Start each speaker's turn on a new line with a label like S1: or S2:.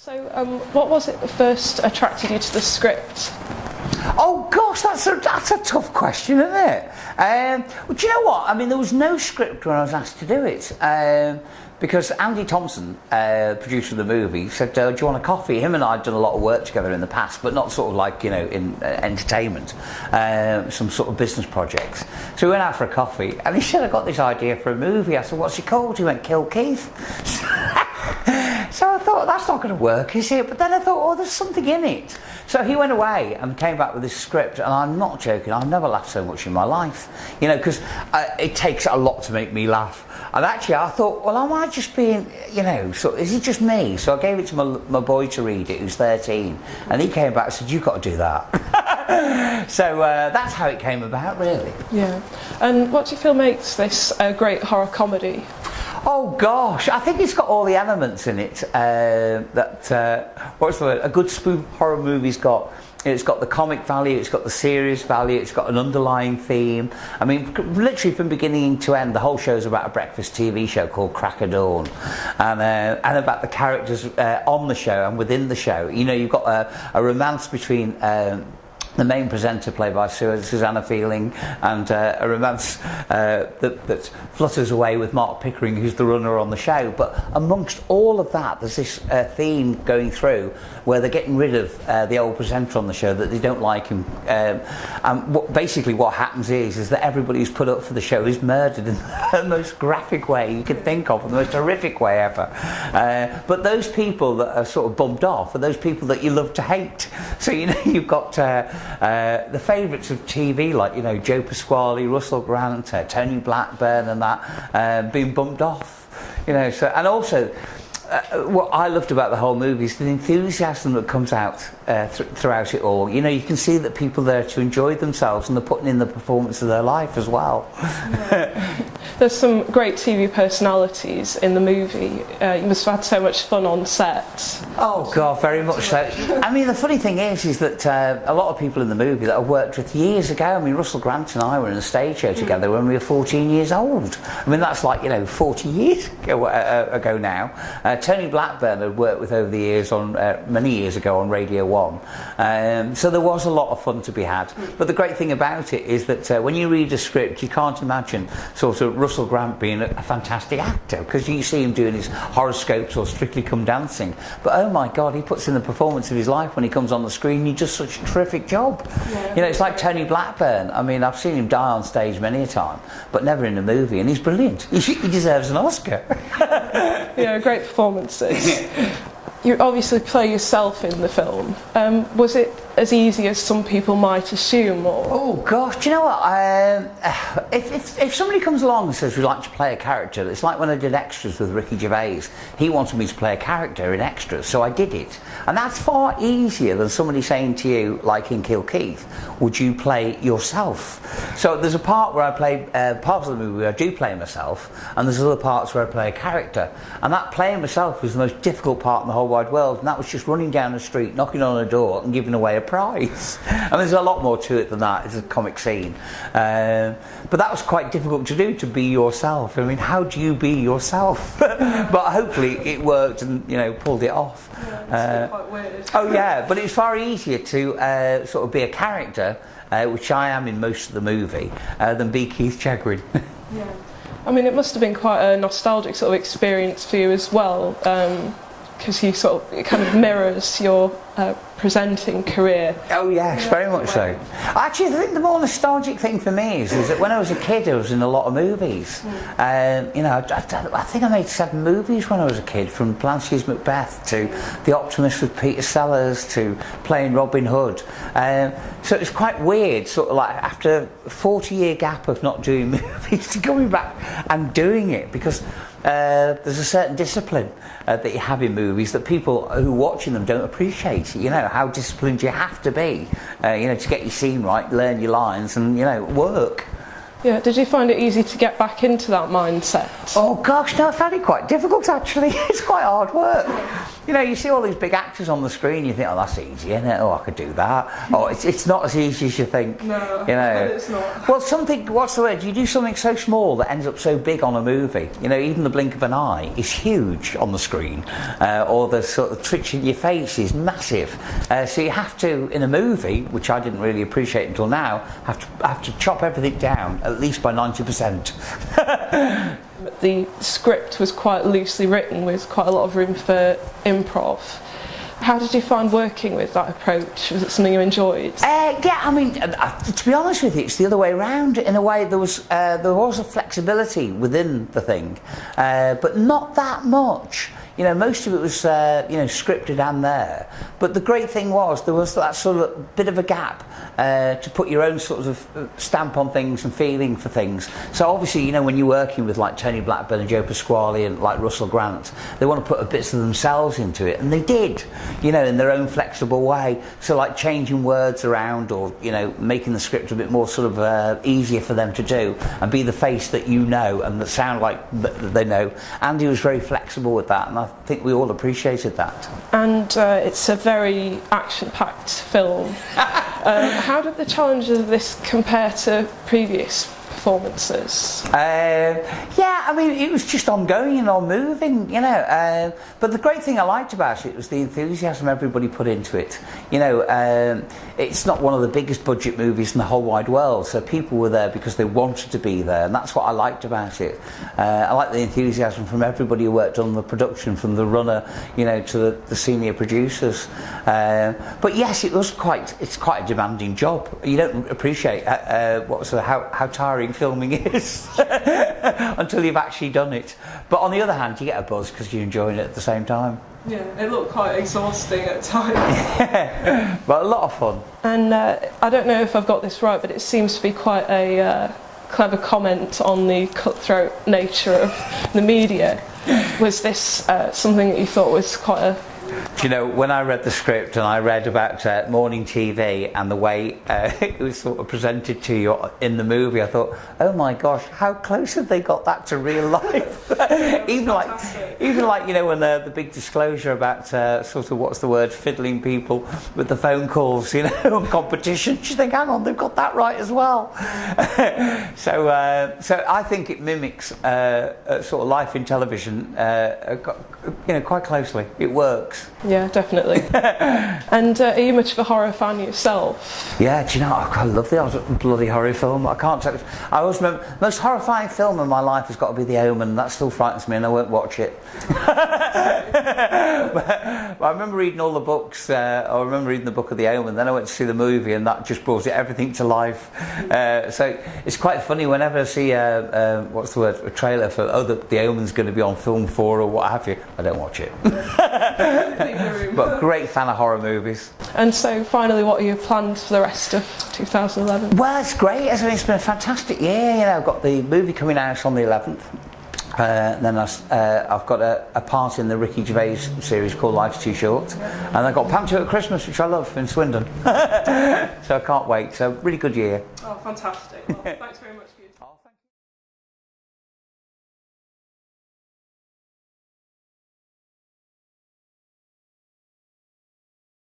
S1: So, what was it that first attracted you to the script?
S2: Oh gosh, that's a tough question, isn't it? Well, do you know what? I mean, there was no script when I was asked to do it. Because Andy Thompson, producer of the movie, said, do you want a coffee? Him and I had done a lot of work together in the past, but not sort of like, you know, in entertainment, some sort of business projects. So we went out for a coffee, and he said, I got this idea for a movie. I said, what's it called? He went, Kill Keith. So I thought, that's not going to work, is it? But then I thought, oh, there's something in it. So he went away and came back with this script, and I'm not joking, I've never laughed so much in my life. You know, because it takes a lot to make me laugh. And actually I thought, well, am I just being, you know, so is it just me? So I gave it to my boy to read it, who's 13, and he came back and said, you've got to do that. So that's how it came about, really.
S1: Yeah. And what do you feel makes this a great horror comedy?
S2: Oh gosh, I think it's got all the elements in it what's the word? A good spoof horror movie's got. It's got the comic value, it's got the serious value, it's got an underlying theme. I mean, literally from beginning to end, the whole show's about a breakfast TV show called Crack of Dawn, and about the characters on the show and within the show. You know, you've got a romance between the main presenter, played by Susanna Feeling, and a romance that flutters away with Mark Pickering, who's the runner on the show. But amongst all of that, there's this theme going through where they're getting rid of the old presenter on the show, that they don't like him. And basically what happens is that everybody who's put up for the show is murdered in the most graphic way you could think of, the most horrific way ever. But those people that are sort of bumped off are those people that you love to hate. So, you know, you've got the favourites of TV, like, you know, Joe Pasquale, Russell Grant, Tony Blackburn, and that being bumped off, you know. So, and also what I loved about the whole movie is the enthusiasm that comes out throughout it all. You know, you can see that people are there to enjoy themselves, and they're putting in the performance of their life as well. Yeah.
S1: There's some great TV personalities in the movie. You must have had so much fun on set.
S2: Oh God, very much so. I mean, the funny thing is that a lot of people in the movie that I worked with years ago. I mean, Russell Grant and I were in a stage show together when we were 14 years old. I mean, that's like, you know, 40 years ago now. Tony Blackburn had worked with over the years on many years ago on Radio 1. So there was a lot of fun to be had. But the great thing about it is that when you read a script, you can't imagine sort of Russell Grant being a fantastic actor, because you see him doing his horoscopes or Strictly Come Dancing. But oh my God, he puts in the performance of his life when he comes on the screen. He does such a terrific job. Yeah. You know, it's like Tony Blackburn. I mean, I've seen him die on stage many a time, but never in a movie, and he's brilliant. He deserves an Oscar.
S1: Yeah, great performances. You obviously play yourself in the film. Was it as easy as some people might assume? Or?
S2: Oh gosh, do you know what? If somebody comes along and says we'd like to play a character, it's like when I did Extras with Ricky Gervais. He wanted me to play a character in Extras, so I did it. And that's far easier than somebody saying to you, like in Kill Keith, would you play yourself? So there's a part where I play, parts of the movie where I do play myself, and there's other parts where I play a character. And that playing myself was the most difficult part in the whole wide world, and that was just running down the street, knocking on a door and giving away a prize. And there's a lot more to it than that. It's a comic scene. But that was quite difficult to do, to be yourself. I mean, how do you be yourself? But hopefully it worked and, you know, pulled it off.
S1: Yeah, it's quite weird.
S2: Oh yeah, but it's far easier to sort of be a character, which I am in most of the movie, than be Keith Chegwin.
S1: Yeah. I mean, it must have been quite a nostalgic sort of experience for you as well, because you sort of, it kind of mirrors your presenting career.
S2: Oh yes, very much so. Actually, I think the more nostalgic thing for me is that when I was a kid, I was in a lot of movies. You know, I think I made 7 movies when I was a kid, from Blanche's Macbeth to The Optimist with Peter Sellers to playing Robin Hood. So it's quite weird, sort of like after a 40-year gap of not doing movies, to coming back and doing it, because there's a certain discipline that you have in movies that people who are watching them don't appreciate. You know, how disciplined you have to be, you know, to get your scene right, learn your lines, and, you know, work.
S1: Yeah, did you find it easy to get back into that mindset?
S2: Oh gosh, no, I found it quite difficult actually. It's quite hard work. You know, you see all these big actors on the screen, you think, oh, that's easy, isn't it? Oh, I could do that. Oh, it's not as easy as you think.
S1: No,
S2: you know,
S1: it's not.
S2: Well, what's the word? You do something so small that ends up so big on a movie. You know, even the blink of an eye is huge on the screen, or the sort of twitch in your face is massive. So you have to, in a movie, which I didn't really appreciate until now, have to chop everything down at least by 90%.
S1: The script was quite loosely written with quite a lot of room for improv. How did you find working with that approach? Was it something you enjoyed?
S2: Yeah, I mean, to be honest with you, it's the other way around. In a way, there was a flexibility within the thing, but not that much. You know, most of it was scripted and there. But the great thing was there was that sort of bit of a gap to put your own sort of stamp on things and feeling for things. So obviously, you know, when you're working with like Tony Blackburn and Joe Pasquale and like Russell Grant, they want to put a bits of themselves into it, and they did, you know, in their own flexible way. So like changing words around, or you know, making the script a bit more sort of easier for them to do, and be the face that you know and that sound like they know. Andy was very flexible with that, and I think we all appreciated that.
S1: And it's a very action-packed film. How did the challenges of this compare to previous performances?
S2: Yeah, I mean, it was just ongoing and on moving, you know. But the great thing I liked about it was the enthusiasm everybody put into it. You know, it's not one of the biggest budget movies in the whole wide world, so people were there because they wanted to be there, and that's what I liked about it. I liked the enthusiasm from everybody who worked on the production, from the runner, you know, to the senior producers. But yes, it's quite a demanding job. You don't appreciate how tiring filming is until you've actually done it. But on the other hand, you get a buzz because you're enjoying it at the same time.
S1: Yeah, it looked quite exhausting at times.
S2: Yeah, but a lot of fun.
S1: And I don't know if I've got this right, but it seems to be quite a clever comment on the cutthroat nature of the media. Was this something that you thought was quite a...
S2: Do you know, when I read the script and I read about morning TV and the way it was sort of presented to you in the movie, I thought, oh my gosh, how close have they got that to real life? even like you know, when the big disclosure about sort of, what's the word, fiddling people with the phone calls, you know, and competitions, you think, hang on, they've got that right as well. So I think it mimics sort of life in television, you know, quite closely. It works.
S1: Yeah, definitely. And are you much of a horror fan yourself?
S2: Yeah, do you know, I love the bloody horror film. I can't tell you. I always remember, the most horrifying film in my life has got to be The Omen. That still frightens me and I won't watch it. But I remember reading all the books. I remember reading the book of The Omen, then I went to see the movie and that just brought everything to life. So it's quite funny whenever I see what's the word, a trailer for, the Omen's going to be on film 4 or what have you, I don't watch it. But great fan of horror movies.
S1: And so finally, what are your plans for the rest of 2011?
S2: Well, it's great. I mean, it's been a fantastic year. You know, I've got the movie coming out on the 11th. Then I've got a part in the Ricky Gervais series called Life's Too Short, and I've got Panto at Christmas, which I love, in Swindon. So I can't wait. So really good year.
S1: Oh, fantastic. Well, thanks very much for your time.